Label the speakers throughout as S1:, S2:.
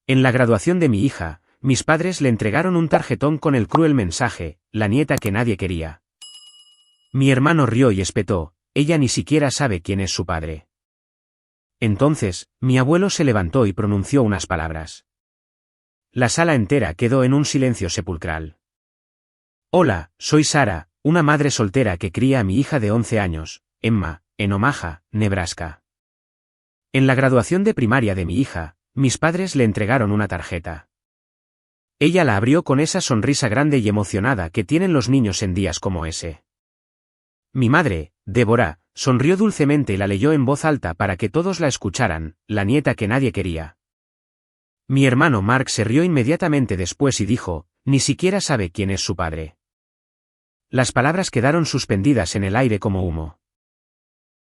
S1: En la graduación de mi hija, mis padres le entregaron un tarjetón con el cruel mensaje, la nieta que nadie quería. Mi hermano rió y espetó, ella ni siquiera sabe quién es su padre. Entonces, mi abuelo se levantó y pronunció unas palabras. La sala entera quedó en un silencio sepulcral. Hola, soy Sara, una madre soltera que cría a mi hija de 11 años, Emma, en Omaha, Nebraska. En la graduación de primaria de mi hija, mis padres le entregaron una tarjeta. Ella la abrió con esa sonrisa grande y emocionada que tienen los niños en días como ese. Mi madre, Débora, sonrió dulcemente y la leyó en voz alta para que todos la escucharan, la nieta que nadie quería. Mi hermano Mark se rió inmediatamente después y dijo, ni siquiera sabe quién es su padre. Las palabras quedaron suspendidas en el aire como humo.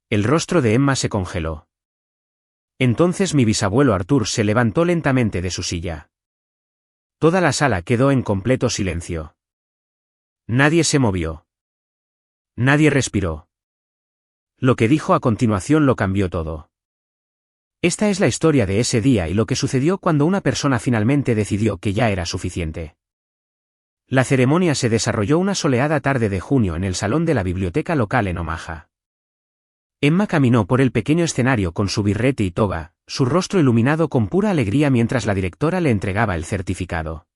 S1: El rostro de Emma se congeló. Entonces mi bisabuelo Arthur se levantó lentamente de su silla. Toda la sala quedó en completo silencio. Nadie se movió. Nadie respiró. Lo que dijo a continuación lo cambió todo. Esta es la historia de ese día y lo que sucedió cuando una persona finalmente decidió que ya era suficiente. La ceremonia se desarrolló una soleada tarde de junio en el salón de la biblioteca local en Omaha. Emma caminó por el pequeño escenario con su birrete y toga, su rostro iluminado con pura alegría mientras la directora le entregaba el certificado.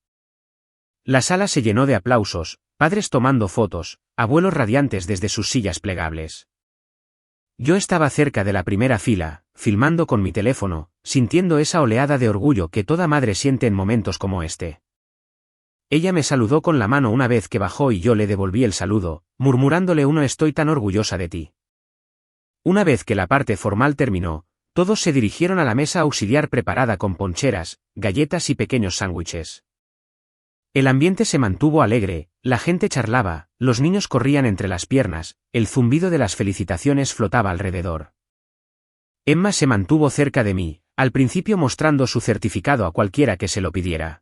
S1: La sala se llenó de aplausos, padres tomando fotos, abuelos radiantes desde sus sillas plegables. Yo estaba cerca de la primera fila, filmando con mi teléfono, sintiendo esa oleada de orgullo que toda madre siente en momentos como este. Ella me saludó con la mano una vez que bajó y yo le devolví el saludo, murmurándole uno estoy tan orgullosa de ti. Una vez que la parte formal terminó, todos se dirigieron a la mesa auxiliar preparada con poncheras, galletas y pequeños sándwiches. El ambiente se mantuvo alegre, la gente charlaba, los niños corrían entre las piernas, el zumbido de las felicitaciones flotaba alrededor. Emma se mantuvo cerca de mí, al principio mostrando su certificado a cualquiera que se lo pidiera.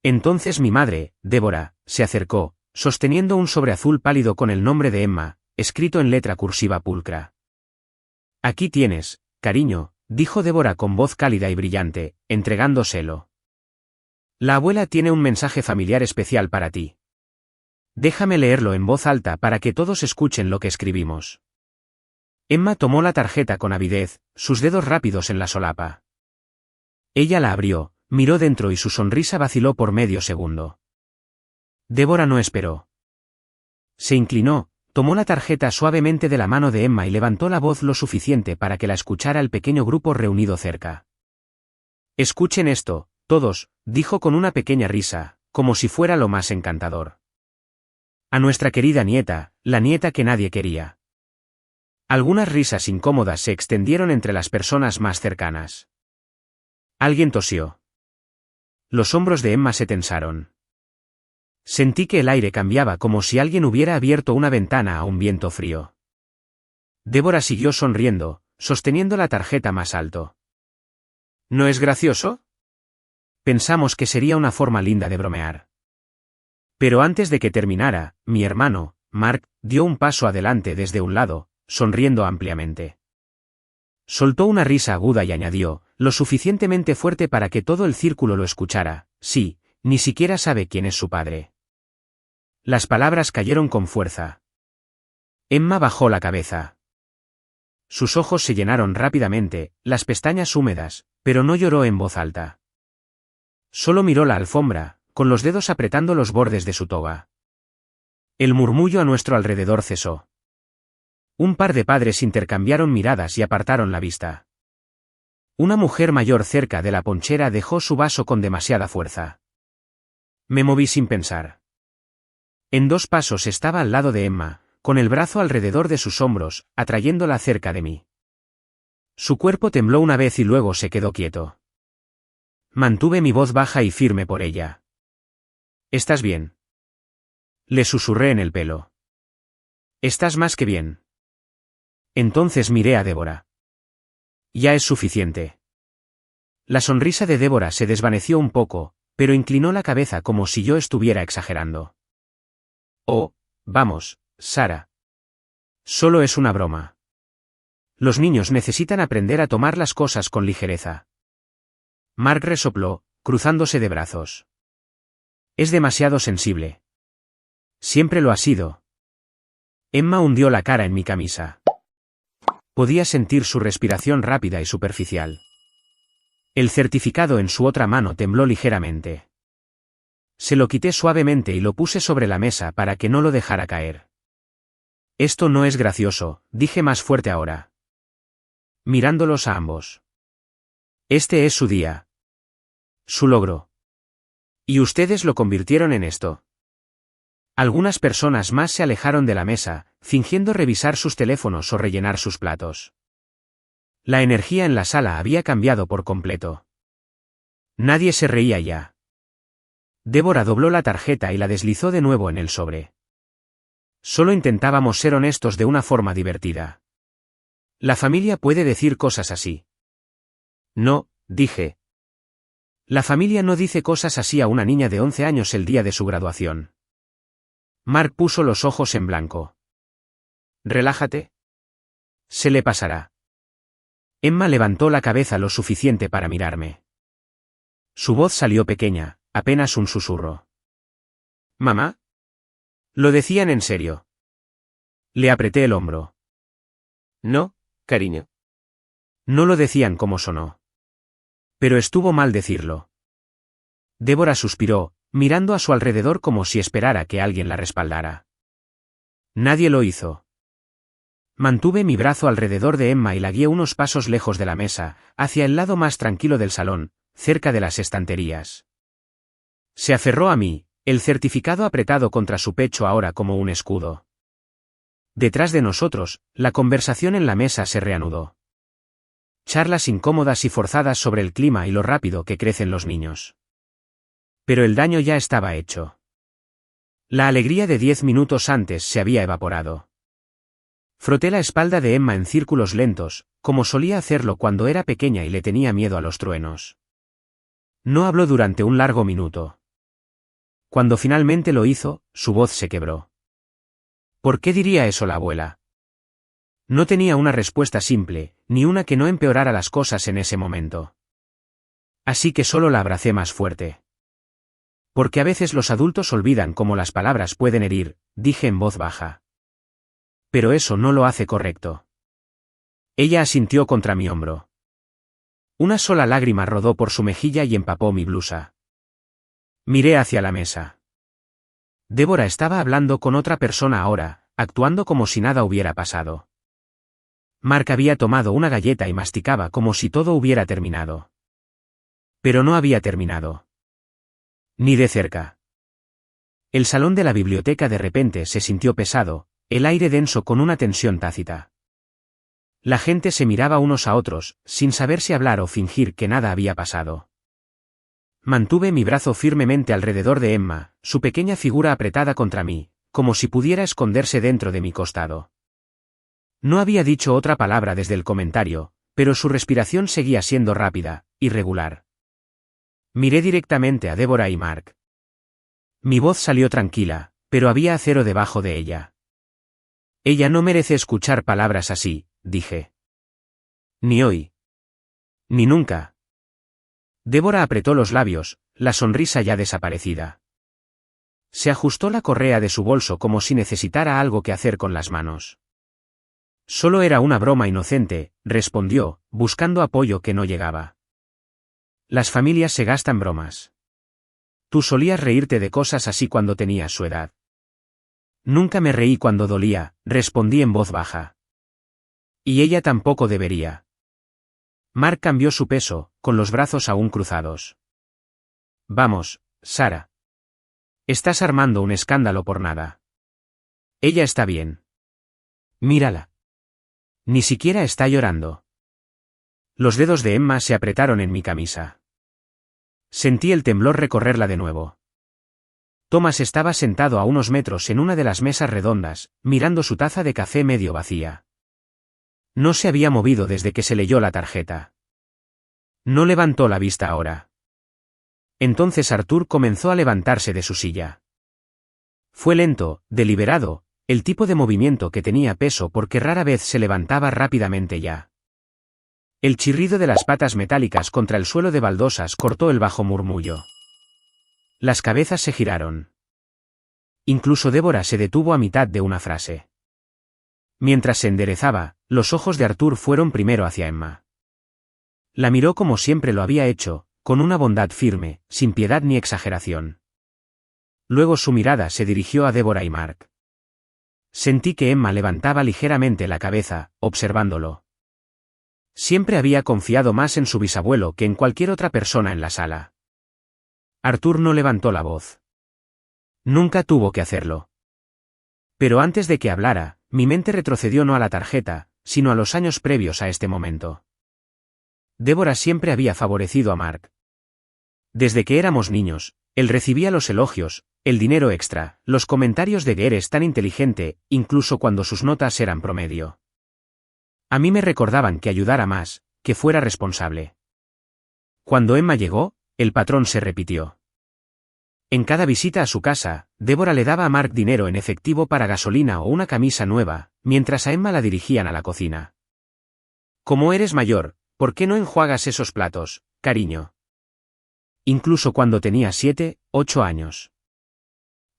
S1: Entonces mi madre, Débora, se acercó, sosteniendo un sobre azul pálido con el nombre de Emma, escrito en letra cursiva pulcra. Aquí tienes, cariño, dijo Débora con voz cálida y brillante, entregándoselo. La abuela tiene un mensaje familiar especial para ti. Déjame leerlo en voz alta para que todos escuchen lo que escribimos. Emma tomó la tarjeta con avidez, sus dedos rápidos en la solapa. Ella la abrió, miró dentro y su sonrisa vaciló por medio segundo. Débora no esperó. Se inclinó, tomó la tarjeta suavemente de la mano de Emma y levantó la voz lo suficiente para que la escuchara el pequeño grupo reunido cerca. Escuchen esto, todos, dijo con una pequeña risa, como si fuera lo más encantador. A nuestra querida nieta, la nieta que nadie quería. Algunas risas incómodas se extendieron entre las personas más cercanas. Alguien tosió. Los hombros de Emma se tensaron. Sentí que el aire cambiaba como si alguien hubiera abierto una ventana a un viento frío. Débora siguió sonriendo, sosteniendo la tarjeta más alto. ¿No es gracioso? Pensamos que sería una forma linda de bromear. Pero antes de que terminara, mi hermano, Mark, dio un paso adelante desde un lado, sonriendo ampliamente. Soltó una risa aguda y añadió, lo suficientemente fuerte para que todo el círculo lo escuchara, sí, ni siquiera sabe quién es su padre. Las palabras cayeron con fuerza. Emma bajó la cabeza. Sus ojos se llenaron rápidamente, las pestañas húmedas, pero no lloró en voz alta. Solo miró la alfombra, con los dedos apretando los bordes de su toga. El murmullo a nuestro alrededor cesó. Un par de padres intercambiaron miradas y apartaron la vista. Una mujer mayor cerca de la ponchera dejó su vaso con demasiada fuerza. Me moví sin pensar. En 2 pasos estaba al lado de Emma, con el brazo alrededor de sus hombros, atrayéndola cerca de mí. Su cuerpo tembló una vez y luego se quedó quieto. Mantuve mi voz baja y firme por ella. ¿Estás bien? Le susurré en el pelo. Estás más que bien. Entonces miré a Débora. Ya es suficiente. La sonrisa de Débora se desvaneció un poco, pero inclinó la cabeza como si yo estuviera exagerando. Oh, vamos, Sara. Solo es una broma. Los niños necesitan aprender a tomar las cosas con ligereza. Mark resopló, cruzándose de brazos. Es demasiado sensible. Siempre lo ha sido. Emma hundió la cara en mi camisa. Podía sentir su respiración rápida y superficial. El certificado en su otra mano tembló ligeramente. Se lo quité suavemente y lo puse sobre la mesa para que no lo dejara caer. Esto no es gracioso, dije más fuerte ahora. Mirándolos a ambos. Este es su día. Su logro. Y ustedes lo convirtieron en esto. Algunas personas más se alejaron de la mesa, fingiendo revisar sus teléfonos o rellenar sus platos. La energía en la sala había cambiado por completo. Nadie se reía ya. Débora dobló la tarjeta y la deslizó de nuevo en el sobre. Solo intentábamos ser honestos de una forma divertida. La familia puede decir cosas así. No, dije. La familia no dice cosas así a una niña de 11 años el día de su graduación. Mark puso los ojos en blanco. Relájate. Se le pasará. Emma levantó la cabeza lo suficiente para mirarme. Su voz salió pequeña, apenas un susurro. ¿Mamá? Lo decían en serio. Le apreté el hombro. No, cariño. No lo decían como sonó. Pero estuvo mal decirlo. Débora suspiró, mirando a su alrededor como si esperara que alguien la respaldara. Nadie lo hizo. Mantuve mi brazo alrededor de Emma y la guié unos pasos lejos de la mesa, hacia el lado más tranquilo del salón, cerca de las estanterías. Se aferró a mí, el certificado apretado contra su pecho ahora como un escudo. Detrás de nosotros, la conversación en la mesa se reanudó. Charlas incómodas y forzadas sobre el clima y lo rápido que crecen los niños. Pero el daño ya estaba hecho. La alegría de 10 minutos antes se había evaporado. Froté la espalda de Emma en círculos lentos, como solía hacerlo cuando era pequeña y le tenía miedo a los truenos. No habló durante un largo minuto. Cuando finalmente lo hizo, su voz se quebró. ¿Por qué diría eso la abuela? No tenía una respuesta simple, ni una que no empeorara las cosas en ese momento. Así que solo la abracé más fuerte. Porque a veces los adultos olvidan cómo las palabras pueden herir, dije en voz baja. Pero eso no lo hace correcto. Ella asintió contra mi hombro. Una sola lágrima rodó por su mejilla y empapó mi blusa. Miré hacia la mesa. Débora estaba hablando con otra persona ahora, actuando como si nada hubiera pasado. Mark había tomado una galleta y masticaba como si todo hubiera terminado. Pero no había terminado. Ni de cerca. El salón de la biblioteca de repente se sintió pesado, el aire denso con una tensión tácita. La gente se miraba unos a otros, sin saber si hablar o fingir que nada había pasado. Mantuve mi brazo firmemente alrededor de Emma, su pequeña figura apretada contra mí, como si pudiera esconderse dentro de mi costado. No había dicho otra palabra desde el comentario, pero su respiración seguía siendo rápida, irregular. Miré directamente a Débora y Mark. Mi voz salió tranquila, pero había acero debajo de ella. Ella no merece escuchar palabras así, dije. Ni hoy. Ni nunca. Débora apretó los labios, la sonrisa ya desaparecida. Se ajustó la correa de su bolso como si necesitara algo que hacer con las manos. Solo era una broma inocente, respondió, buscando apoyo que no llegaba. Las familias se gastan bromas. Tú solías reírte de cosas así cuando tenías su edad. Nunca me reí cuando dolía, respondí en voz baja. Y ella tampoco debería. Mark cambió su peso, con los brazos aún cruzados. Vamos, Sara. Estás armando un escándalo por nada. Ella está bien. Mírala. Ni siquiera está llorando. Los dedos de Emma se apretaron en mi camisa. Sentí el temblor recorrerla de nuevo. Thomas estaba sentado a unos metros en una de las mesas redondas, mirando su taza de café medio vacía. No se había movido desde que se leyó la tarjeta. No levantó la vista ahora. Entonces Arthur comenzó a levantarse de su silla. Fue lento, deliberado, el tipo de movimiento que tenía peso porque rara vez se levantaba rápidamente ya. El chirrido de las patas metálicas contra el suelo de baldosas cortó el bajo murmullo. Las cabezas se giraron. Incluso Débora se detuvo a mitad de una frase. Mientras se enderezaba, los ojos de Arthur fueron primero hacia Emma. La miró como siempre lo había hecho, con una bondad firme, sin piedad ni exageración. Luego su mirada se dirigió a Débora y Mark. Sentí que Emma levantaba ligeramente la cabeza, observándolo. Siempre había confiado más en su bisabuelo que en cualquier otra persona en la sala. Arthur no levantó la voz. Nunca tuvo que hacerlo. Pero antes de que hablara, mi mente retrocedió no a la tarjeta, sino a los años previos a este momento. Débora siempre había favorecido a Mark. Desde que éramos niños, él recibía los elogios, el dinero extra, los comentarios de que eres tan inteligente, incluso cuando sus notas eran promedio. A mí me recordaban que ayudara más, que fuera responsable. Cuando Emma llegó, el patrón se repitió. En cada visita a su casa, Débora le daba a Mark dinero en efectivo para gasolina o una camisa nueva, mientras a Emma la dirigían a la cocina. Como eres mayor, ¿por qué no enjuagas esos platos, cariño? Incluso cuando tenía 7, 8 años.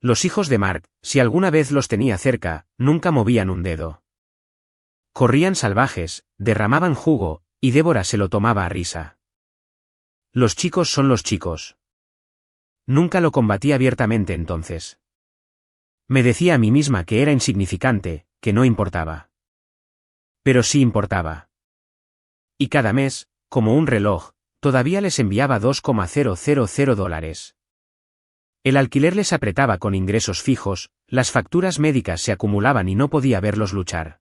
S1: Los hijos de Mark, si alguna vez los tenía cerca, nunca movían un dedo. Corrían salvajes, derramaban jugo, y Débora se lo tomaba a risa. Los chicos son los chicos. Nunca lo combatí abiertamente entonces. Me decía a mí misma que era insignificante, que no importaba. Pero sí importaba. Y cada mes, como un reloj, todavía les enviaba $2,000. El alquiler les apretaba con ingresos fijos, las facturas médicas se acumulaban y no podía verlos luchar.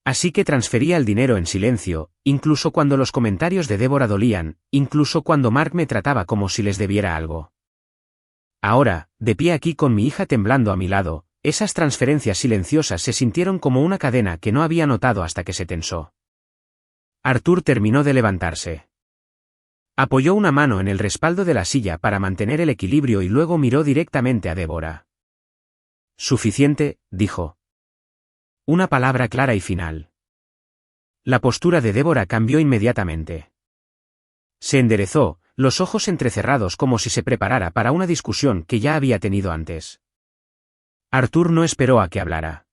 S1: Así que transfería el dinero en silencio, incluso cuando los comentarios de Débora dolían, incluso cuando Mark me trataba como si les debiera algo. Ahora, de pie aquí con mi hija temblando a mi lado, esas transferencias silenciosas se sintieron como una cadena que no había notado hasta que se tensó. Arthur terminó de levantarse. Apoyó una mano en el respaldo de la silla para mantener el equilibrio y luego miró directamente a Débora. Suficiente, dijo. Una palabra clara y final. La postura de Débora cambió inmediatamente. Se enderezó, los ojos entrecerrados como si se preparara para una discusión que ya había tenido antes. Arthur no esperó a que hablara.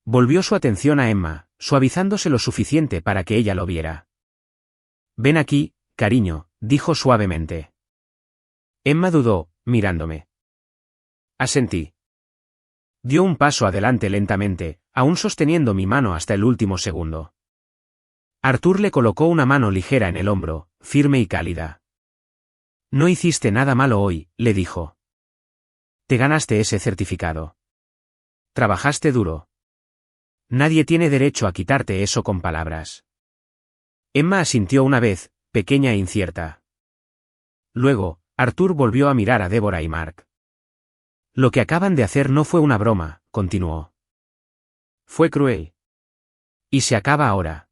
S1: Volvió su atención a Emma, suavizándose lo suficiente para que ella lo viera. Ven aquí, cariño, dijo suavemente. Emma dudó, mirándome. Asentí. Dio un paso adelante lentamente, aún sosteniendo mi mano hasta el último segundo. Arthur le colocó una mano ligera en el hombro, firme y cálida. No hiciste nada malo hoy, le dijo. Te ganaste ese certificado. Trabajaste duro. Nadie tiene derecho a quitarte eso con palabras. Emma asintió una vez, pequeña e incierta. Luego, Arthur volvió a mirar a Débora y Mark. Lo que acaban de hacer no fue una broma, continuó. Fue cruel. Y se acaba ahora.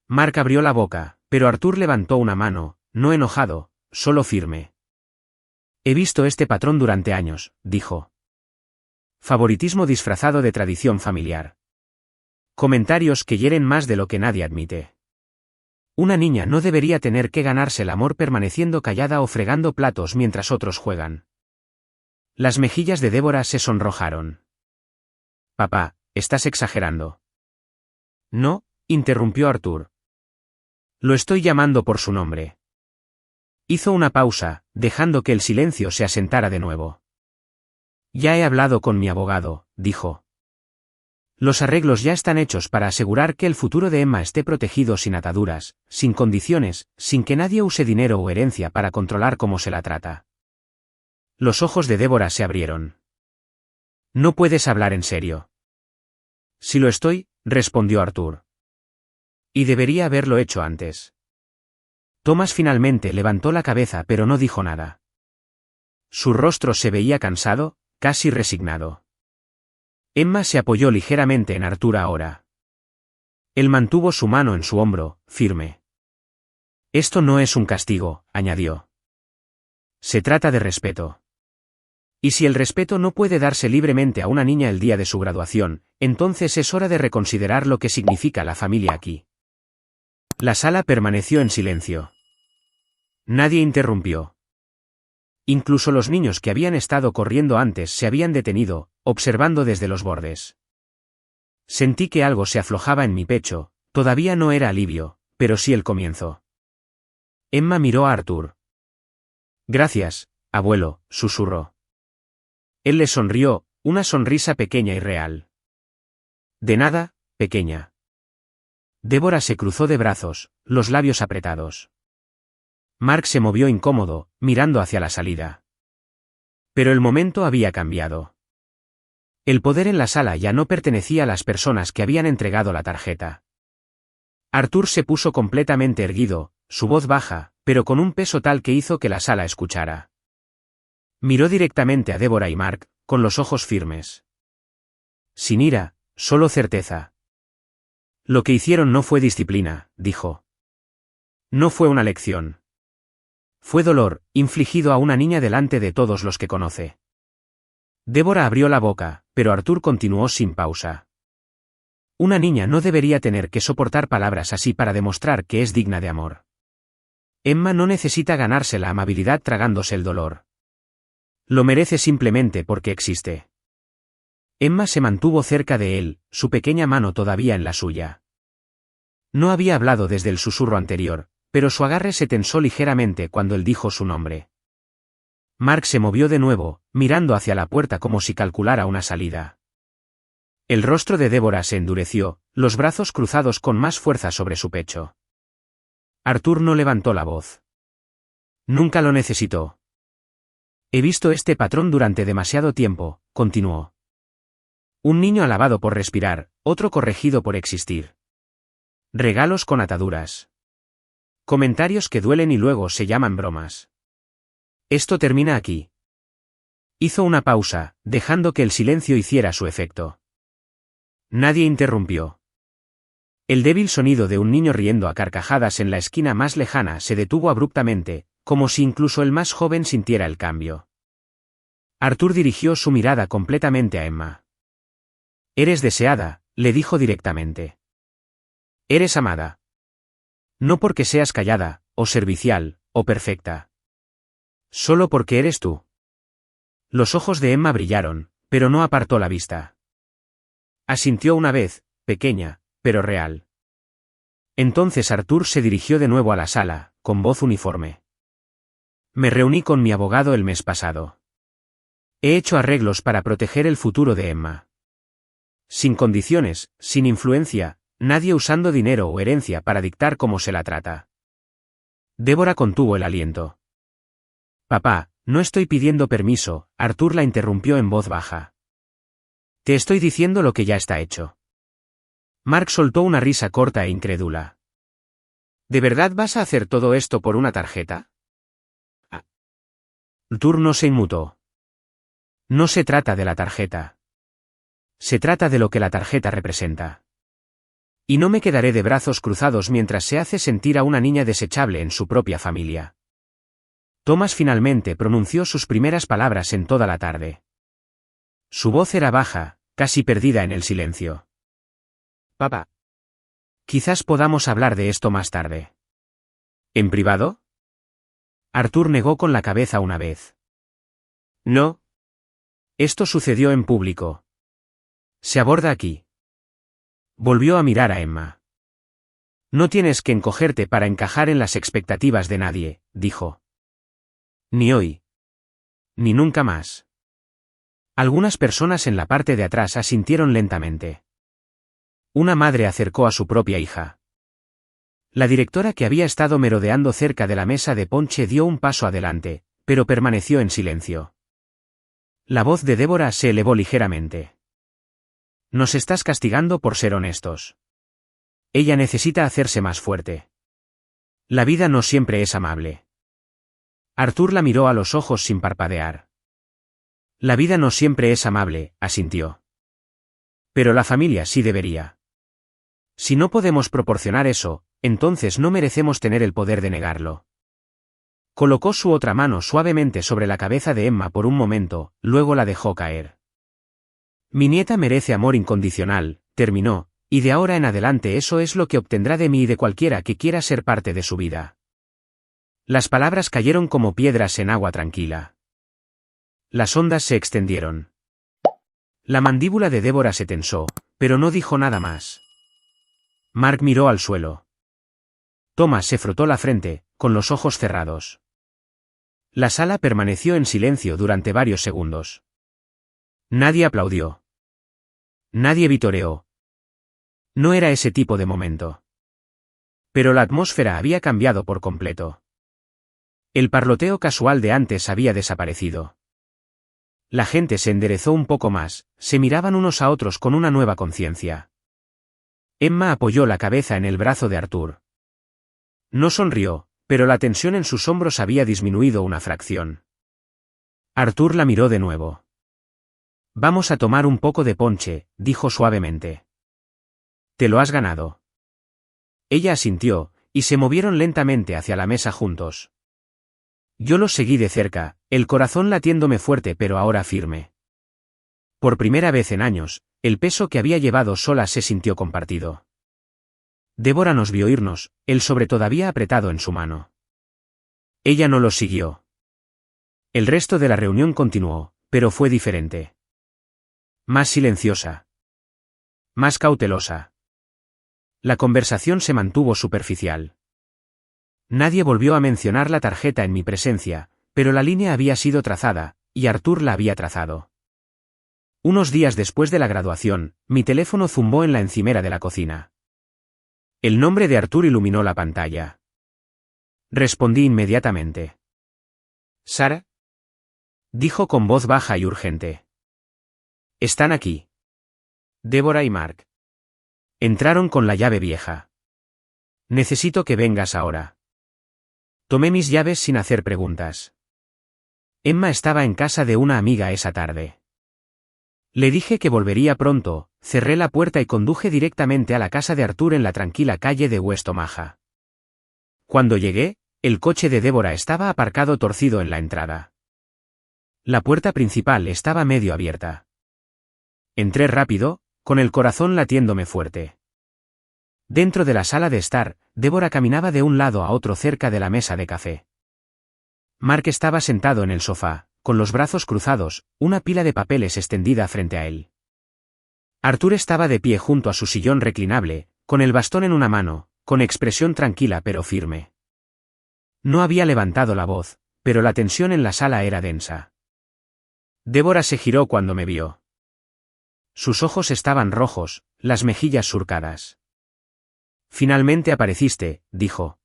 S1: Mark abrió la boca, pero Arthur levantó una mano, no enojado, solo firme. He visto este patrón durante años, dijo. Favoritismo disfrazado de tradición familiar. Comentarios que hieren más de lo que nadie admite. Una niña no debería tener que ganarse el amor permaneciendo callada o fregando platos mientras otros juegan. Las mejillas de Débora se sonrojaron. Papá, estás exagerando. No, interrumpió Arthur. Lo estoy llamando por su nombre. Hizo una pausa, dejando que el silencio se asentara de nuevo. Ya he hablado con mi abogado, dijo. Los arreglos ya están hechos para asegurar que el futuro de Emma esté protegido sin ataduras, sin condiciones, sin que nadie use dinero o herencia para controlar cómo se la trata. Los ojos de Débora se abrieron. No puedes hablar en serio. Si lo estoy, respondió Arthur. Y debería haberlo hecho antes. Thomas finalmente levantó la cabeza pero no dijo nada. Su rostro se veía cansado, casi resignado. Emma se apoyó ligeramente en Arthur ahora. Él mantuvo su mano en su hombro, firme. Esto no es un castigo, añadió. Se trata de respeto. Y si el respeto no puede darse libremente a una niña el día de su graduación, entonces es hora de reconsiderar lo que significa la familia aquí. La sala permaneció en silencio. Nadie interrumpió. Incluso los niños que habían estado corriendo antes se habían detenido, observando desde los bordes. Sentí que algo se aflojaba en mi pecho, todavía no era alivio, pero sí el comienzo. Emma miró a Arthur. Gracias, abuelo, susurró. Él le sonrió, una sonrisa pequeña y real. De nada, pequeña. Débora se cruzó de brazos, los labios apretados. Mark se movió incómodo, mirando hacia la salida. Pero el momento había cambiado. El poder en la sala ya no pertenecía a las personas que habían entregado la tarjeta. Arthur se puso completamente erguido, su voz baja, pero con un peso tal que hizo que la sala escuchara. Miró directamente a Débora y Mark, con los ojos firmes. Sin ira, solo certeza. Lo que hicieron no fue disciplina, dijo. No fue una lección. Fue dolor, infligido a una niña delante de todos los que conoce. Débora abrió la boca, pero Arthur continuó sin pausa. Una niña no debería tener que soportar palabras así para demostrar que es digna de amor. Emma no necesita ganarse la amabilidad tragándose el dolor. Lo merece simplemente porque existe. Emma se mantuvo cerca de él, su pequeña mano todavía en la suya. No había hablado desde el susurro anterior, pero su agarre se tensó ligeramente cuando él dijo su nombre. Mark se movió de nuevo, mirando hacia la puerta como si calculara una salida. El rostro de Débora se endureció, los brazos cruzados con más fuerza sobre su pecho. Arthur no levantó la voz. Nunca lo necesitó. He visto este patrón durante demasiado tiempo, continuó. Un niño alabado por respirar, otro corregido por existir. Regalos con ataduras. Comentarios que duelen y luego se llaman bromas. Esto termina aquí. Hizo una pausa, dejando que el silencio hiciera su efecto. Nadie interrumpió. El débil sonido de un niño riendo a carcajadas en la esquina más lejana se detuvo abruptamente, como si incluso el más joven sintiera el cambio. Arthur dirigió su mirada completamente a Emma. Eres deseada, le dijo directamente. Eres amada. No porque seas callada, o servicial, o perfecta. Solo porque eres tú. Los ojos de Emma brillaron, pero no apartó la vista. Asintió una vez, pequeña, pero real. Entonces Arthur se dirigió de nuevo a la sala, con voz uniforme. Me reuní con mi abogado el mes pasado. He hecho arreglos para proteger el futuro de Emma. Sin condiciones, sin influencia, nadie usando dinero o herencia para dictar cómo se la trata. Débora contuvo el aliento. Papá, no estoy pidiendo permiso, Arthur la interrumpió en voz baja. Te estoy diciendo lo que ya está hecho. Mark soltó una risa corta e incrédula. ¿De verdad vas a hacer todo esto por una tarjeta? Arthur no se inmutó. No se trata de la tarjeta. Se trata de lo que la tarjeta representa. Y no me quedaré de brazos cruzados mientras se hace sentir a una niña desechable en su propia familia. Thomas finalmente pronunció sus primeras palabras en toda la tarde. Su voz era baja, casi perdida en el silencio. Papá. Quizás podamos hablar de esto más tarde. ¿En privado? Arthur negó con la cabeza una vez. No. Esto sucedió en público. Se aborda aquí. Volvió a mirar a Emma. No tienes que encogerte para encajar en las expectativas de nadie, dijo. Ni hoy. Ni nunca más. Algunas personas en la parte de atrás asintieron lentamente. Una madre acercó a su propia hija. La directora que había estado merodeando cerca de la mesa de ponche dio un paso adelante, pero permaneció en silencio. La voz de Débora se elevó ligeramente. Nos estás castigando por ser honestos. Ella necesita hacerse más fuerte. La vida no siempre es amable. Arthur la miró a los ojos sin parpadear. La vida no siempre es amable, asintió. Pero la familia sí debería. Si no podemos proporcionar eso, entonces no merecemos tener el poder de negarlo. Colocó su otra mano suavemente sobre la cabeza de Emma por un momento, luego la dejó caer. Mi nieta merece amor incondicional, terminó, y de ahora en adelante eso es lo que obtendrá de mí y de cualquiera que quiera ser parte de su vida. Las palabras cayeron como piedras en agua tranquila. Las ondas se extendieron. La mandíbula de Débora se tensó, pero no dijo nada más. Mark miró al suelo. Thomas se frotó la frente, con los ojos cerrados. La sala permaneció en silencio durante varios segundos. Nadie aplaudió. Nadie vitoreó. No era ese tipo de momento. Pero la atmósfera había cambiado por completo. El parloteo casual de antes había desaparecido. La gente se enderezó un poco más, se miraban unos a otros con una nueva conciencia. Emma apoyó la cabeza en el brazo de Arthur. No sonrió, pero la tensión en sus hombros había disminuido una fracción. Arthur la miró de nuevo. Vamos a tomar un poco de ponche, dijo suavemente. Te lo has ganado. Ella asintió, y se movieron lentamente hacia la mesa juntos. Yo los seguí de cerca, el corazón latiéndome fuerte pero ahora firme. Por primera vez en años, el peso que había llevado sola se sintió compartido. Débora nos vio irnos, el sobre todavía apretado en su mano. Ella no los siguió. El resto de la reunión continuó, pero fue diferente. Más silenciosa. Más cautelosa. La conversación se mantuvo superficial. Nadie volvió a mencionar la tarjeta en mi presencia, pero la línea había sido trazada, y Arthur la había trazado. Unos días después de la graduación, mi teléfono zumbó en la encimera de la cocina. El nombre de Arthur iluminó la pantalla. Respondí inmediatamente. ¿Sara? Dijo con voz baja y urgente. Están aquí. Débora y Mark. Entraron con la llave vieja. Necesito que vengas ahora. Tomé mis llaves sin hacer preguntas. Emma estaba en casa de una amiga esa tarde. Le dije que volvería pronto, cerré la puerta y conduje directamente a la casa de Arthur en la tranquila calle de West Omaha. Cuando llegué, el coche de Débora estaba aparcado torcido en la entrada. La puerta principal estaba medio abierta. Entré rápido, con el corazón latiéndome fuerte. Dentro de la sala de estar, Débora caminaba de un lado a otro cerca de la mesa de café. Mark estaba sentado en el sofá, con los brazos cruzados, una pila de papeles extendida frente a él. Arthur estaba de pie junto a su sillón reclinable, con el bastón en una mano, con expresión tranquila pero firme. No había levantado la voz, pero la tensión en la sala era densa. Débora se giró cuando me vio. Sus ojos estaban rojos, las mejillas surcadas. Finalmente apareciste, dijo.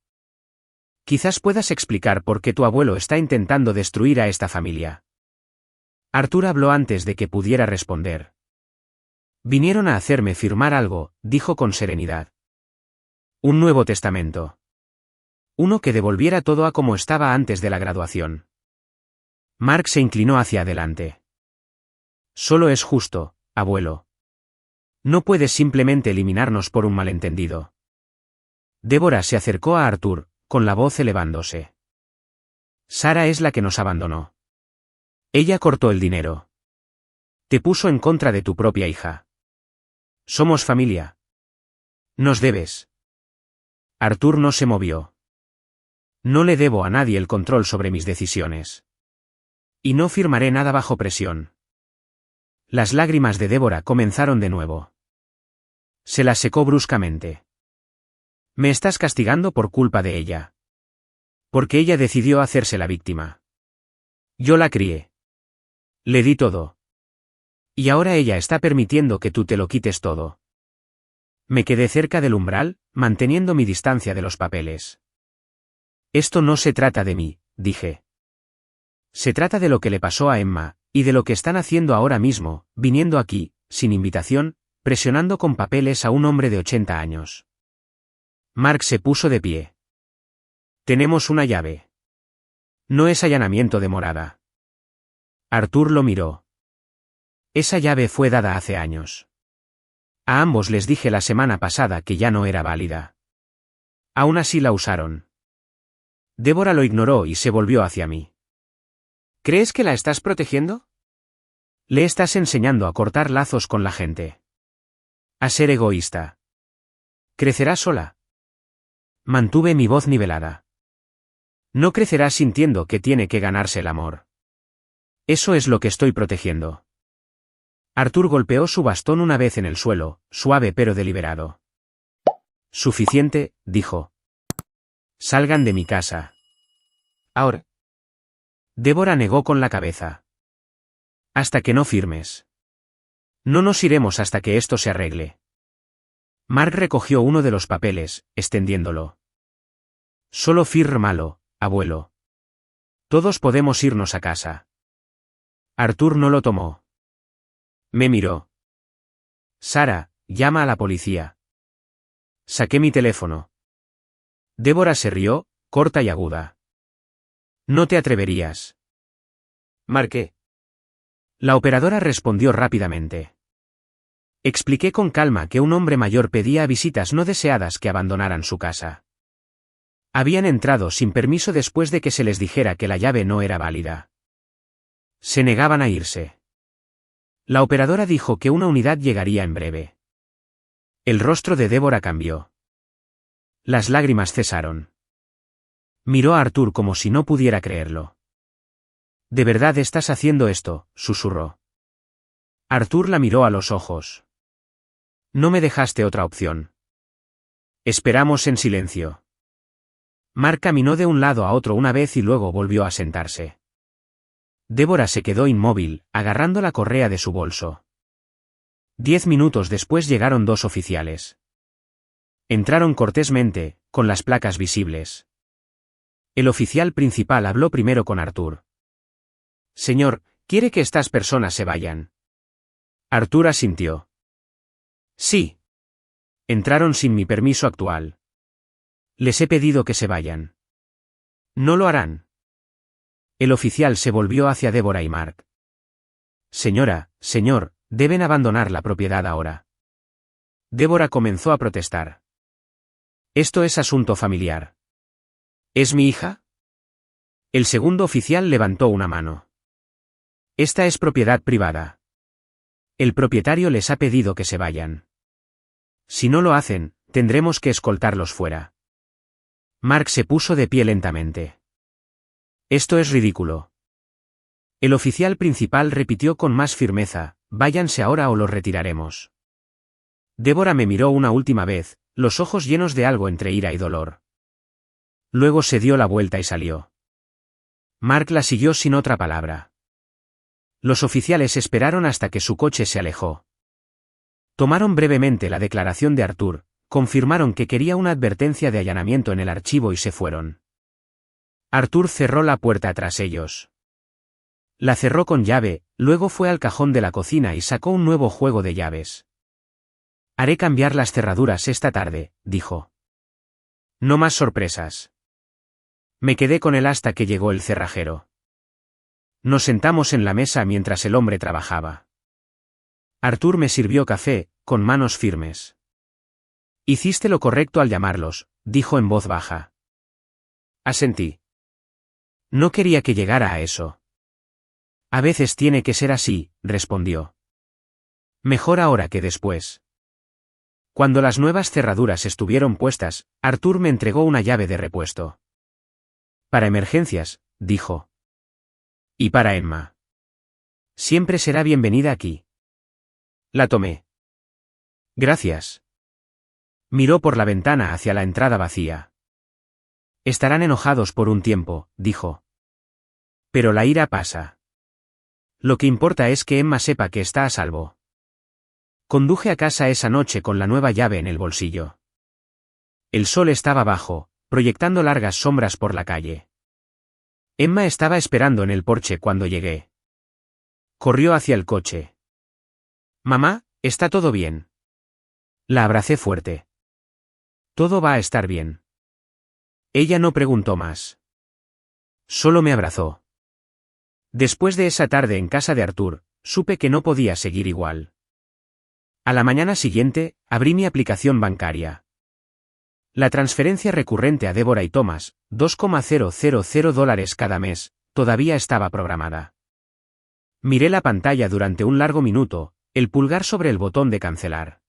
S1: Quizás puedas explicar por qué tu abuelo está intentando destruir a esta familia. Arthur habló antes de que pudiera responder. Vinieron a hacerme firmar algo, dijo con serenidad. Un nuevo testamento. Uno que devolviera todo a como estaba antes de la graduación. Mark se inclinó hacia adelante. Solo es justo, abuelo. No puedes simplemente eliminarnos por un malentendido. Débora se acercó a Arthur, con la voz elevándose. Sara es la que nos abandonó. Ella cortó el dinero. Te puso en contra de tu propia hija. Somos familia. Nos debes. Arthur no se movió. No le debo a nadie el control sobre mis decisiones. Y no firmaré nada bajo presión. Las lágrimas de Débora comenzaron de nuevo. Se las secó bruscamente. Me estás castigando por culpa de ella. Porque ella decidió hacerse la víctima. Yo la crié. Le di todo. Y ahora ella está permitiendo que tú te lo quites todo. Me quedé cerca del umbral, manteniendo mi distancia de los papeles. Esto no se trata de mí, dije. Se trata de lo que le pasó a Emma, y de lo que están haciendo ahora mismo, viniendo aquí, sin invitación, presionando con papeles a un hombre de 80 años. Mark se puso de pie. Tenemos una llave. No es allanamiento de morada. Arthur lo miró. Esa llave fue dada hace años. A ambos les dije la semana pasada que ya no era válida. Aún así la usaron. Débora lo ignoró y se volvió hacia mí. ¿Crees que la estás protegiendo? Le estás enseñando a cortar lazos con la gente. A ser egoísta. Crecerá sola. Mantuve mi voz nivelada. No crecerá sintiendo que tiene que ganarse el amor. Eso es lo que estoy protegiendo. Arthur golpeó su bastón una vez en el suelo, suave pero deliberado. Suficiente, dijo. Salgan de mi casa. Ahora. Débora negó con la cabeza. Hasta que no firmes. No nos iremos hasta que esto se arregle. Mark recogió uno de los papeles, extendiéndolo. Solo fírmalo, abuelo. Todos podemos irnos a casa. Arthur no lo tomó. Me miró. Sara, llama a la policía. Saqué mi teléfono. Débora se rió, corta y aguda. No te atreverías. Marqué. La operadora respondió rápidamente. Expliqué con calma que un hombre mayor pedía a visitas no deseadas que abandonaran su casa. Habían entrado sin permiso después de que se les dijera que la llave no era válida. Se negaban a irse. La operadora dijo que una unidad llegaría en breve. El rostro de Débora cambió. Las lágrimas cesaron. Miró a Arthur como si no pudiera creerlo. ¿De verdad estás haciendo esto?, susurró. Arthur la miró a los ojos. No me dejaste otra opción. Esperamos en silencio. Mark caminó de un lado a otro una vez y luego volvió a sentarse. Débora se quedó inmóvil, agarrando la correa de su bolso. 10 minutos después llegaron 2 oficiales. Entraron cortésmente, con las placas visibles. El oficial principal habló primero con Arthur. Señor, ¿quiere que estas personas se vayan? Arthur asintió. Sí. Entraron sin mi permiso actual. Les he pedido que se vayan. No lo harán. El oficial se volvió hacia Débora y Mark. Señora, señor, deben abandonar la propiedad ahora. Débora comenzó a protestar. Esto es asunto familiar. ¿Es mi hija? El segundo oficial levantó una mano. Esta es propiedad privada. El propietario les ha pedido que se vayan. Si no lo hacen, tendremos que escoltarlos fuera. Mark se puso de pie lentamente. Esto es ridículo. El oficial principal repitió con más firmeza, váyanse ahora o los retiraremos. Débora me miró una última vez, los ojos llenos de algo entre ira y dolor. Luego se dio la vuelta y salió. Mark la siguió sin otra palabra. Los oficiales esperaron hasta que su coche se alejó. Tomaron brevemente la declaración de Arthur, confirmaron que quería una advertencia de allanamiento en el archivo y se fueron. Arthur cerró la puerta tras ellos. La cerró con llave, luego fue al cajón de la cocina y sacó un nuevo juego de llaves. Haré cambiar las cerraduras esta tarde, dijo. No más sorpresas. Me quedé con él hasta que llegó el cerrajero. Nos sentamos en la mesa mientras el hombre trabajaba. Arthur me sirvió café, con manos firmes. Hiciste lo correcto al llamarlos, dijo en voz baja. Asentí. No quería que llegara a eso. A veces tiene que ser así, respondió. Mejor ahora que después. Cuando las nuevas cerraduras estuvieron puestas, Arthur me entregó una llave de repuesto. Para emergencias, dijo. Y para Emma. Siempre será bienvenida aquí. La tomé. Gracias. Miró por la ventana hacia la entrada vacía. Estarán enojados por un tiempo, dijo. Pero la ira pasa. Lo que importa es que Emma sepa que está a salvo. Conduje a casa esa noche con la nueva llave en el bolsillo. El sol estaba bajo, proyectando largas sombras por la calle. Emma estaba esperando en el porche cuando llegué. Corrió hacia el coche. Mamá, ¿está todo bien? La abracé fuerte. Todo va a estar bien. Ella no preguntó más. Solo me abrazó. Después de esa tarde en casa de Arthur, supe que no podía seguir igual. A la mañana siguiente, abrí mi aplicación bancaria. La transferencia recurrente a Débora y Thomas, $2,000 cada mes, todavía estaba programada. Miré la pantalla durante un largo minuto, el pulgar sobre el botón de cancelar.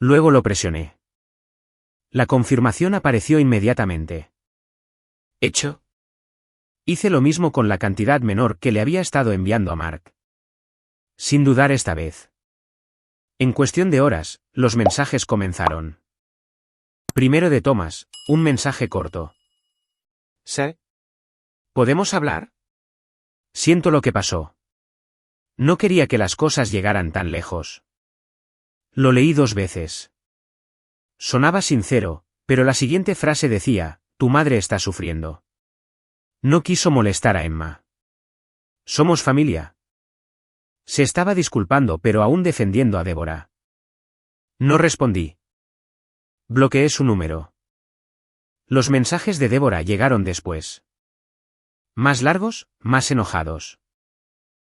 S1: Luego lo presioné. La confirmación apareció inmediatamente. ¿Hecho? Hice lo mismo con la cantidad menor que le había estado enviando a Mark. Sin dudar esta vez. En cuestión de horas, los mensajes comenzaron. Primero de Thomas, un mensaje corto.
S2: ¿Sí?
S1: ¿Podemos hablar? Siento lo que pasó. No quería que las cosas llegaran tan lejos. Lo leí 2 veces. Sonaba sincero, pero la siguiente frase decía, tu madre está sufriendo. No quiso molestar a Emma. Somos familia. Se estaba disculpando pero aún defendiendo a Débora. No respondí. Bloqueé su número. Los mensajes de Débora llegaron después. Más largos, más enojados.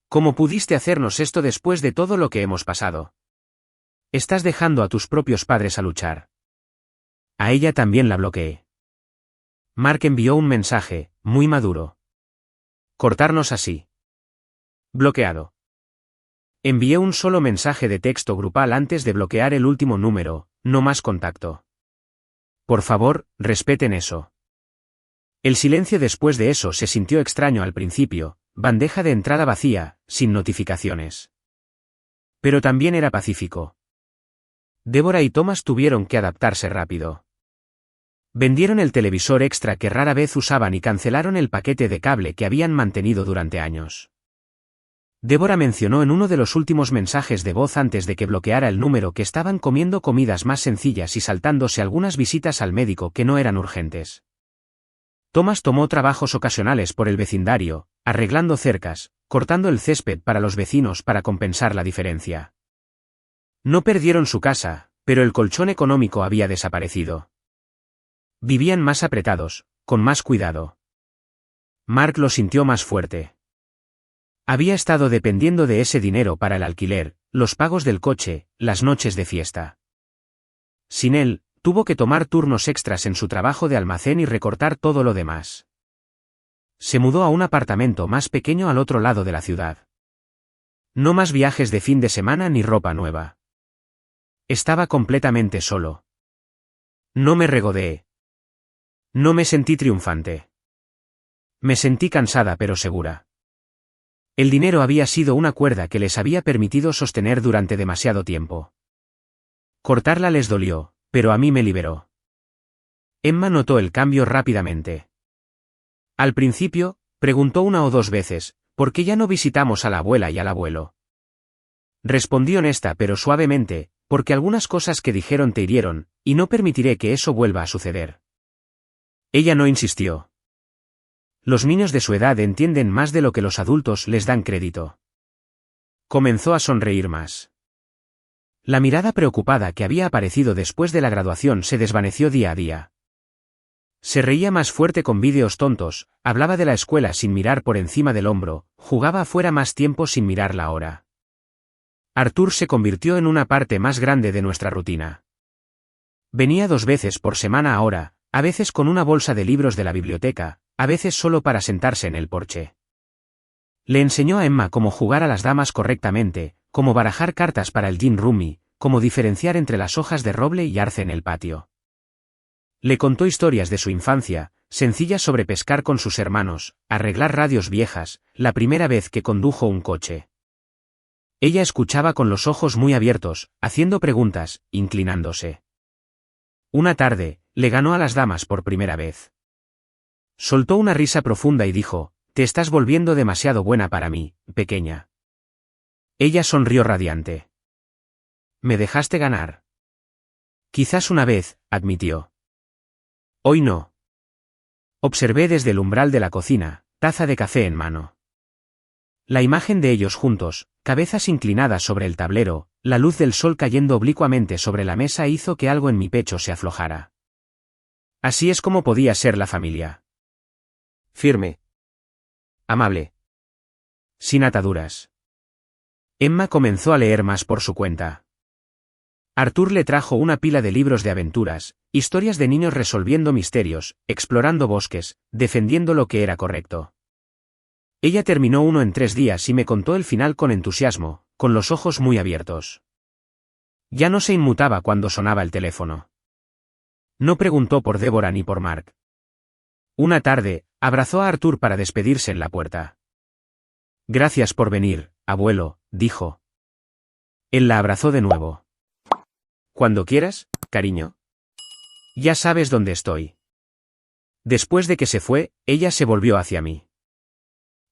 S1: ¿Cómo pudiste hacernos esto después de todo lo que hemos pasado? Estás dejando a tus propios padres a luchar. A ella también la bloqueé. Mark envió un mensaje, muy maduro. Cortarnos así. Bloqueado. Envié un solo mensaje de texto grupal antes de bloquear el último número, no más contacto. Por favor, respeten eso. El silencio después de eso se sintió extraño al principio, bandeja de entrada vacía, sin notificaciones. Pero también era pacífico. Débora y Thomas tuvieron que adaptarse rápido. Vendieron el televisor extra que rara vez usaban y cancelaron el paquete de cable que habían mantenido durante años. Débora mencionó en uno de los últimos mensajes de voz antes de que bloqueara el número que estaban comiendo comidas más sencillas y saltándose algunas visitas al médico que no eran urgentes. Thomas tomó trabajos ocasionales por el vecindario, arreglando cercas, cortando el césped para los vecinos para compensar la diferencia. No perdieron su casa, pero el colchón económico había desaparecido. Vivían más apretados, con más cuidado. Mark lo sintió más fuerte. Había estado dependiendo de ese dinero para el alquiler, los pagos del coche, las noches de fiesta. Sin él, tuvo que tomar turnos extras en su trabajo de almacén y recortar todo lo demás. Se mudó a un apartamento más pequeño al otro lado de la ciudad. No más viajes de fin de semana ni ropa nueva. Estaba completamente solo. No me regodeé. No me sentí triunfante. Me sentí cansada pero segura. El dinero había sido una cuerda que les había permitido sostener durante demasiado tiempo. Cortarla les dolió, pero a mí me liberó. Emma notó el cambio rápidamente. Al principio, preguntó 1 o 2 veces, ¿por qué ya no visitamos a la abuela y al abuelo? Respondí honesta pero suavemente, porque algunas cosas que dijeron te hirieron, y no permitiré que eso vuelva a suceder. Ella no insistió. Los niños de su edad entienden más de lo que los adultos les dan crédito. Comenzó a sonreír más. La mirada preocupada que había aparecido después de la graduación se desvaneció día a día. Se reía más fuerte con vídeos tontos, hablaba de la escuela sin mirar por encima del hombro, jugaba afuera más tiempo sin mirar la hora. Arthur se convirtió en una parte más grande de nuestra rutina. Venía 2 veces por semana ahora, a veces con una bolsa de libros de la biblioteca, a veces solo para sentarse en el porche. Le enseñó a Emma cómo jugar a las damas correctamente, cómo barajar cartas para el gin rummy, cómo diferenciar entre las hojas de roble y arce en el patio. Le contó historias de su infancia, sencillas sobre pescar con sus hermanos, arreglar radios viejas, la primera vez que condujo un coche. Ella escuchaba con los ojos muy abiertos, haciendo preguntas, inclinándose. Una tarde, le ganó a las damas por primera vez. Soltó una risa profunda y dijo, «Te estás volviendo demasiado buena para mí, pequeña». Ella sonrió radiante. «¿Me dejaste ganar?» «Quizás una vez», admitió. «Hoy no». Observé desde el umbral de la cocina, taza de café en mano. La imagen de ellos juntos, cabezas inclinadas sobre el tablero, la luz del sol cayendo oblicuamente sobre la mesa hizo que algo en mi pecho se aflojara. Así es como podía ser la familia. Firme. Amable. Sin ataduras. Emma comenzó a leer más por su cuenta. Arthur le trajo una pila de libros de aventuras, historias de niños resolviendo misterios, explorando bosques, defendiendo lo que era correcto. Ella terminó uno en 3 días y me contó el final con entusiasmo, con los ojos muy abiertos. Ya no se inmutaba cuando sonaba el teléfono. No preguntó por Débora ni por Mark. Una tarde, abrazó a Arthur para despedirse en la puerta. Gracias por venir, abuelo, dijo. Él la abrazó de nuevo. Cuando quieras, cariño. Ya sabes dónde estoy. Después de que se fue, ella se volvió hacia mí.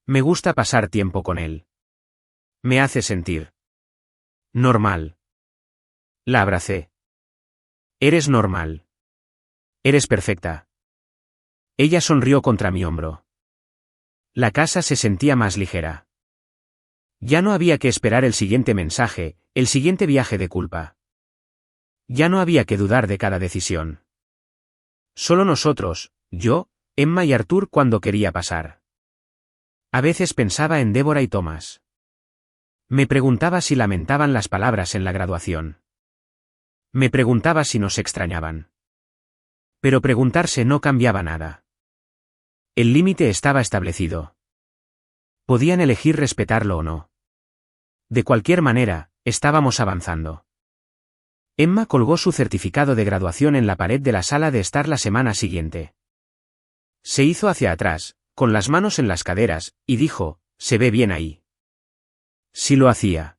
S1: Me gusta pasar tiempo con él. Me hace sentir normal. La abracé. Eres normal. Eres perfecta. Ella sonrió contra mi hombro. La casa se sentía más ligera. Ya no había que esperar el siguiente mensaje, el siguiente viaje de culpa. Ya no había que dudar de cada decisión. Solo nosotros, yo, Emma y Arthur cuando quería pasar. A veces pensaba en Débora y Thomas. Me preguntaba si lamentaban las palabras en la graduación. Me preguntaba si nos extrañaban. Pero preguntarse no cambiaba nada. El límite estaba establecido. Podían elegir respetarlo o no. De cualquier manera, estábamos avanzando. Emma colgó su certificado de graduación en la pared de la sala de estar la semana siguiente. Se hizo hacia atrás, con las manos en las caderas, y dijo, «Se ve bien ahí». Sí lo hacía.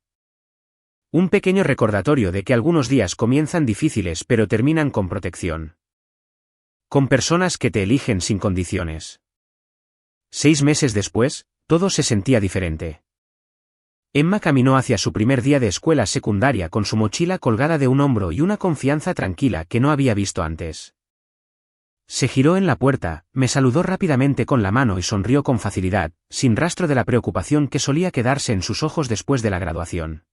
S1: Un pequeño recordatorio de que algunos días comienzan difíciles pero terminan con protección. Con personas que te eligen sin condiciones. 6 meses después, todo se sentía diferente. Emma caminó hacia su primer día de escuela secundaria con su mochila colgada de un hombro y una confianza tranquila que no había visto antes. Se giró en la puerta, me saludó rápidamente con la mano y sonrió con facilidad, sin rastro de la preocupación que solía quedarse en sus ojos después de la graduación.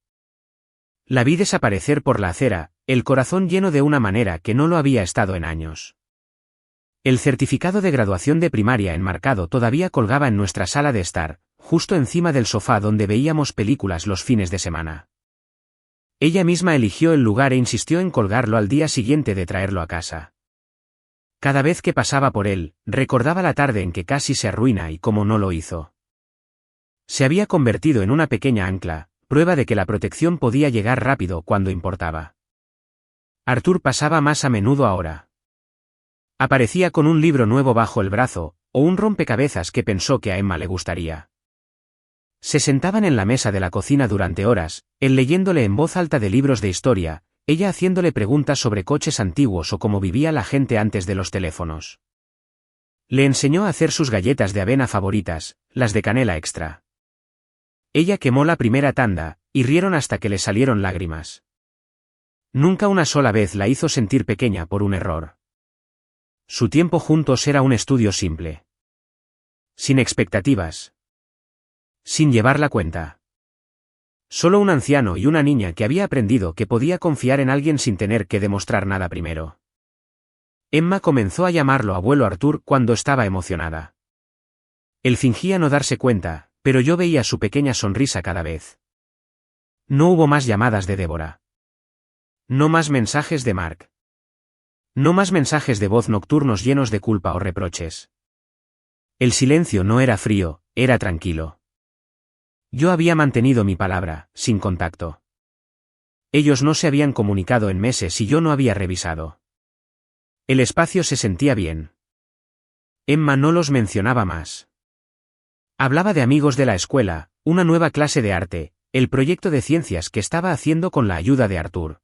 S1: La vi desaparecer por la acera, el corazón lleno de una manera que no lo había estado en años. El certificado de graduación de primaria enmarcado todavía colgaba en nuestra sala de estar, justo encima del sofá donde veíamos películas los fines de semana. Ella misma eligió el lugar e insistió en colgarlo al día siguiente de traerlo a casa. Cada vez que pasaba por él, recordaba la tarde en que casi se arruina y cómo no lo hizo. Se había convertido en una pequeña ancla, prueba de que la protección podía llegar rápido cuando importaba. Arthur pasaba más a menudo ahora. Aparecía con un libro nuevo bajo el brazo, o un rompecabezas que pensó que a Emma le gustaría. Se sentaban en la mesa de la cocina durante horas, él leyéndole en voz alta de libros de historia, ella haciéndole preguntas sobre coches antiguos o cómo vivía la gente antes de los teléfonos. Le enseñó a hacer sus galletas de avena favoritas, las de canela extra. Ella quemó la primera tanda, y rieron hasta que le salieron lágrimas. Nunca una sola vez la hizo sentir pequeña por un error. Su tiempo juntos era un estudio simple. Sin expectativas. Sin llevar la cuenta. Solo un anciano y una niña que había aprendido que podía confiar en alguien sin tener que demostrar nada primero. Emma comenzó a llamarlo abuelo Arthur cuando estaba emocionada. Él fingía no darse cuenta, pero yo veía su pequeña sonrisa cada vez. No hubo más llamadas de Débora. No más mensajes de Mark. No más mensajes de voz nocturnos llenos de culpa o reproches. El silencio no era frío, era tranquilo. Yo había mantenido mi palabra, sin contacto. Ellos no se habían comunicado en meses y yo no había revisado. El espacio se sentía bien. Emma no los mencionaba más. Hablaba de amigos de la escuela, una nueva clase de arte, el proyecto de ciencias que estaba haciendo con la ayuda de Arthur.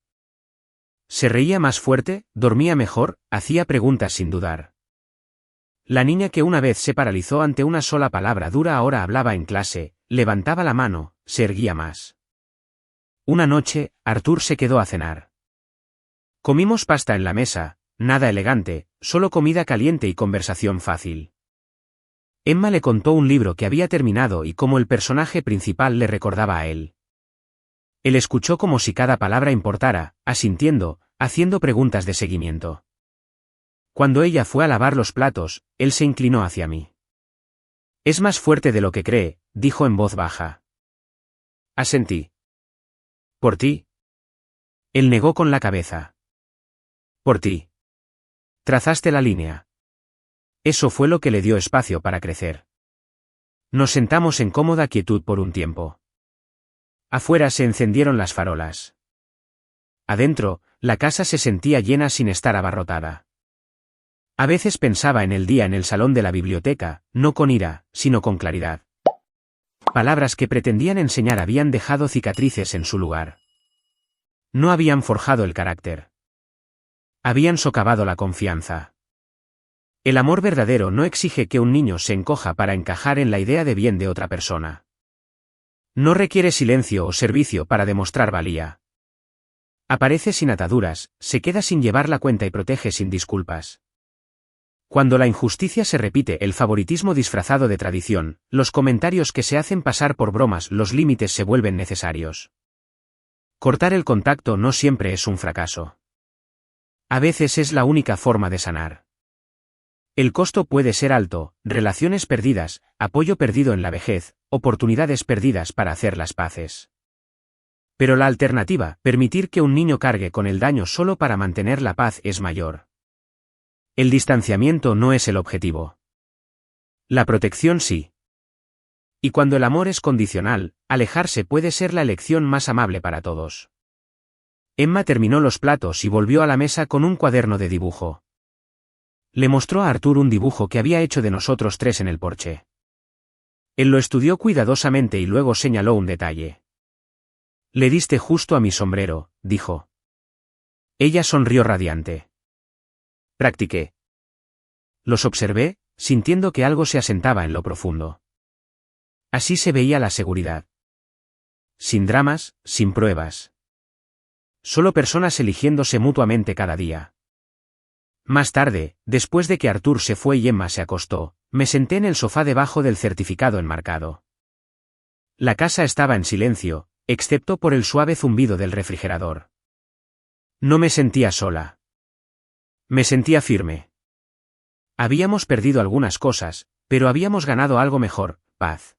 S1: Se reía más fuerte, dormía mejor, hacía preguntas sin dudar. La niña que una vez se paralizó ante una sola palabra dura ahora hablaba en clase, levantaba la mano, se erguía más. Una noche, Arthur se quedó a cenar. Comimos pasta en la mesa, nada elegante, solo comida caliente y conversación fácil. Emma le contó un libro que había terminado y cómo el personaje principal le recordaba a él. Él escuchó como si cada palabra importara, asintiendo, haciendo preguntas de seguimiento. Cuando ella fue a lavar los platos, él se inclinó hacia mí. Es más fuerte de lo que cree, dijo en voz baja. Asentí. ¿Por ti? Él negó con la cabeza. Por ti. Trazaste la línea. Eso fue lo que le dio espacio para crecer. Nos sentamos en cómoda quietud por un tiempo. Afuera se encendieron las farolas. Adentro, la casa se sentía llena sin estar abarrotada. A veces pensaba en el día en el salón de la biblioteca, no con ira, sino con claridad. Palabras que pretendían enseñar habían dejado cicatrices en su lugar. No habían forjado el carácter. Habían socavado la confianza. El amor verdadero no exige que un niño se encoja para encajar en la idea de bien de otra persona. No requiere silencio o servicio para demostrar valía. Aparece sin ataduras, se queda sin llevar la cuenta y protege sin disculpas. Cuando la injusticia se repite, el favoritismo disfrazado de tradición, los comentarios que se hacen pasar por bromas, los límites se vuelven necesarios. Cortar el contacto no siempre es un fracaso. A veces es la única forma de sanar. El costo puede ser alto: relaciones perdidas, apoyo perdido en la vejez, oportunidades perdidas para hacer las paces. Pero la alternativa, permitir que un niño cargue con el daño solo para mantener la paz, es mayor. El distanciamiento no es el objetivo. La protección sí. Y cuando el amor es condicional, alejarse puede ser la elección más amable para todos. Emma terminó los platos y volvió a la mesa con un cuaderno de dibujo. Le mostró a Arthur un dibujo que había hecho de nosotros tres en el porche. Él lo estudió cuidadosamente y luego señaló un detalle. «Le diste justo a mi sombrero», dijo. Ella sonrió radiante. Practiqué. Los observé, sintiendo que algo se asentaba en lo profundo. Así se veía la seguridad. Sin dramas, sin pruebas. Solo personas eligiéndose mutuamente cada día. Más tarde, después de que Arthur se fue y Emma se acostó, me senté en el sofá debajo del certificado enmarcado. La casa estaba en silencio, excepto por el suave zumbido del refrigerador. No me sentía sola. Me sentía firme. Habíamos perdido algunas cosas, pero habíamos ganado algo mejor: paz.